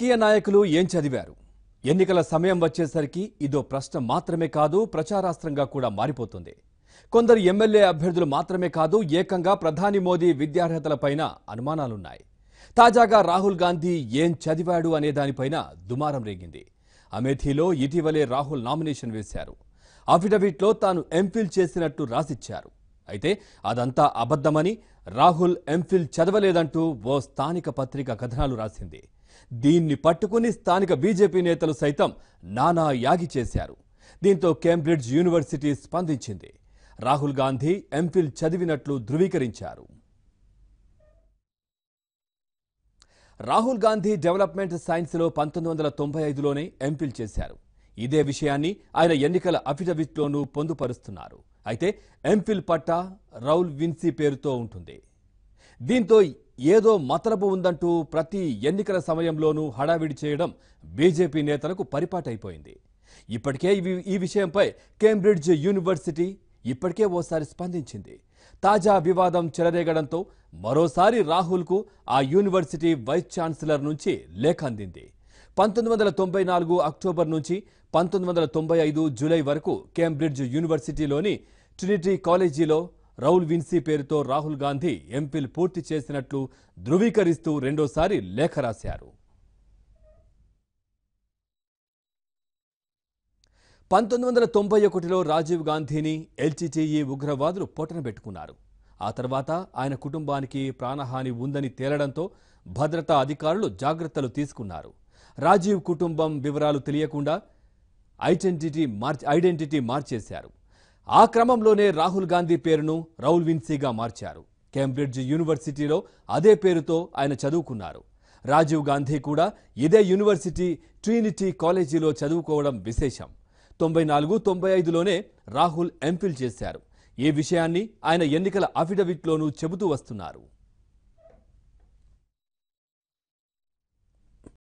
రాజకీయ నాయకులు ఏం చదివారు? ఎన్నికల సమయం వచ్చేసరికి ఇదో ప్రశ్న మాత్రమే కాదు, ప్రచారాస్త్రంగా కూడా మారిపోతుంది. కొందరు ఎమ్మెల్యే అభ్యర్థులు మాత్రమే కాదు, ఏకంగా ప్రధాని మోదీ విద్యార్హతలపైన అనుమానాలున్నాయి. తాజాగా రాహుల్ గాంధీ ఏం చదివాడు అనే దానిపైన దుమారం రేగింది. అమేథీలో ఇటీవలే రాహుల్ నామినేషన్ వేశారు. అఫిడవిట్లో తాను ఎంఫిల్ చేసినట్టు రాసిచ్చారు. అయితే అదంతా అబద్ధమని, రాహుల్ ఎంఫిల్ చదవలేదంటూ ఓ స్థానిక పత్రిక కథనాలు రాసింది. దీన్ని పట్టుకుని స్థానిక బీజేపీ నేతలు సైతం నానా యాగి చేశారు. దీంతో కేంబ్రిడ్జ్ యూనివర్సిటీ స్పందించింది. రాహుల్ గాంధీ ఎంఫిల్ చదివినట్లు ధృవీకరించారు. రాహుల్ గాంధీ డెవలప్మెంట్ సైన్స్లో 1995లోనే ఎంఫిల్ చేశారు. ఇదే విషయాన్ని ఆయన ఎన్నికల అఫిడవిట్లోనూ పొందుపరుస్తున్నారు. అయితే ఎంఫిల్ పట్టా రౌల్ విన్సీ పేరుతో ఉంటుంది. దీంతో ఏదో మతలబు ఉందంటూ ప్రతి ఎన్నికల సమయంలోనూ హడావిడి చేయడం బీజేపీ నేతలకు పరిపాటైపోయింది. ఇప్పటికే ఈ విషయంపై కేంబ్రిడ్జ్ యూనివర్సిటీ ఇప్పటికే ఓసారి స్పందించింది. తాజా వివాదం చెలరేగడంతో మరోసారి రాహుల్కు ఆ యూనివర్సిటీ వైస్ ఛాన్సలర్ నుంచి లేఖ అందింది. 1994 అక్టోబర్ నుంచి 1995 జూలై వరకు కేంబ్రిడ్జ్ యూనివర్సిటీలోని ట్రినిటీ కాలేజీలో రౌల్ విన్సీ పేరుతో రాహుల్ గాంధీ ఎంఫిల్ పూర్తి చేసినట్లు ధృవీకరిస్తూ రెండోసారి లేఖ రాశారు. 1991లో రాజీవ్ గాంధీని ఎల్టీటీఈ ఉగ్రవాదులు పొట్టనబెట్టుకున్నారు. ఆ తర్వాత ఆయన కుటుంబానికి ప్రాణహాని ఉందని తేలడంతో భద్రతా అధికారులు జాగ్రత్తలు తీసుకున్నారు. రాజీవ్ కుటుంబం వివరాలు తెలియకుండా ఐడెంటిటీ మార్చేశారు. ఆ క్రమంలోనే రాహుల్ గాంధీ పేరును రౌల్ విన్సీగా మార్చారు. కేంబ్రిడ్జ్ యూనివర్సిటీలో అదే పేరుతో ఆయన చదువుకున్నారు. రాజీవ్ గాంధీ కూడా ఇదే యూనివర్సిటీ ట్రినిటీ కాలేజీలో చదువుకోవడం విశేషం. 94-95లోనే రాహుల్ ఎంఫిల్ చేశారు. ఈ విషయాన్ని ఆయన ఎన్నికల అఫిడవిట్లోనూ చెబుతూ వస్తున్నారు.